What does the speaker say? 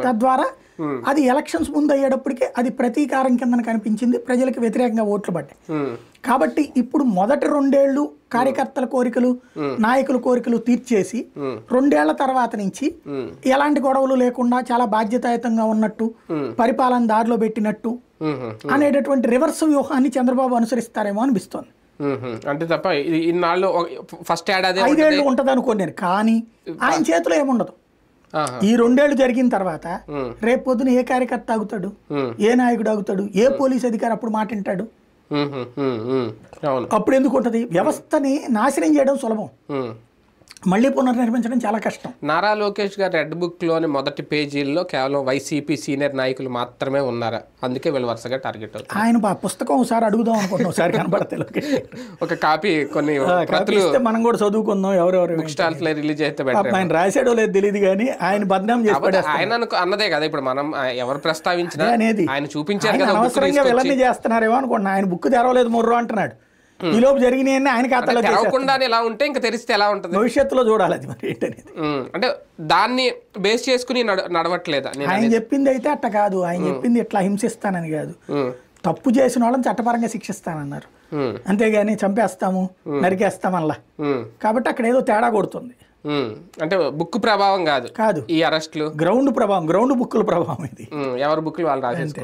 తద్వారా అది ఎలక్షన్స్ ముందు అయ్యేటప్పటికే అది ప్రతీకారం కింద కనిపించింది, ప్రజలకు వ్యతిరేకంగా ఓట్లు పడ్డాయి. కాబట్టి ఇప్పుడు మొదటి 2 ఏళ్ళు కార్యకర్తల కోరికలు నాయకుల కోరికలు తీర్చేసి 2 ఏళ్ల తర్వాత నుంచి ఎలాంటి గొడవలు లేకుండా చాలా బాధ్యతాయుతంగా ఉన్నట్టు పరిపాలన దారిలో పెట్టినట్టు అనేటటువంటి రివర్స్ వ్యూహాన్ని చంద్రబాబు అనుసరిస్తారేమో అనిపిస్తోంది. అంటే తప్ప ఇన్నాళ్ళు ఫస్ట్ ఏడాది 5 ఏళ్ళు ఉంటది అనుకోండి, కానీ ఆయన చేతిలో ఏముండదు. ఈ 2 ఏళ్ళు జరిగిన తర్వాత రేపు పొద్దున ఏ కార్యకర్త ఆగుతాడు, ఏ నాయకుడు ఆగుతాడు, ఏ పోలీస్ అధికారి అప్పుడు మాట వింటాడు? అప్పుడు ఎందుకు ఉంటది? వ్యవస్థని నాశనం చేయడం సులభం, మళ్ళీ పునర్నిర్మించడం చాలా కష్టం. నారా లోకేష్ గారు రెడ్ బుక్ లోని మొదటి పేజీల్లో కేవలం వైసీపీ సీనియర్ నాయకులు మాత్రమే ఉన్నారా? అందుకే వీళ్ళు వరుసగా టార్గెట్ అవుతారు. ఆయన పుస్తకం ఒకసారి అడుగుదాం అనుకుంటున్నాం, ఒకసారి కనబడతాయి ఒక కాపీ కొన్ని మనం కూడా చదువుకుందాం. ఎవరెవరు బుక్ స్టాల్స్ లో రిలీజ్ అయితే ఆయన రాశాడో లేదు తెలియదు, కానీ ఆయన బద్నాం చేసి ఆయన అన్నదే కదా ఇప్పుడు మనం ఎవరు ప్రస్తావించినా అనేది ఆయన చూపించారు కదా. అనవసరంగా వెళ్ళని చేస్తున్నారేమో అనుకుంటున్నా. ఆయన బుక్ తెరవలేదు మొర్రో అంటున్నాడు, ఈ లోపు జరిగినాయని ఆయన ఖాతాలో తెరవకుండా ఎలా ఉంటే ఇంకా తెరిస్తే ఎలా ఉంటుంది భవిష్యత్తులో చూడాలి అది మరి ఏంటనేది. అంటే దాన్ని బేస్ చేసుకుని నడవట్లేదా? ఆయన చెప్పింది అయితే అట్ట కాదు, ఆయన చెప్పింది ఇట్లా హింసిస్తానని కాదు, తప్పు చేసిన వాళ్ళని చట్టపరంగా శిక్షిస్తానన్నారు, అంతేగాని చంపేస్తాము నరికేస్తామల్లా. కాబట్టి అక్కడ ఏదో తేడా కొడుతుంది. అంటే బుక్ ప్రభావం కాదు కాదు ఈ అరెస్టులు, గ్రౌండ్ ప్రభావం, గ్రౌండ్ బుక్కుల ప్రభావం ఇది. ఎవరి బుక్లు వాళ్ళు రాసేసుకుంటారు.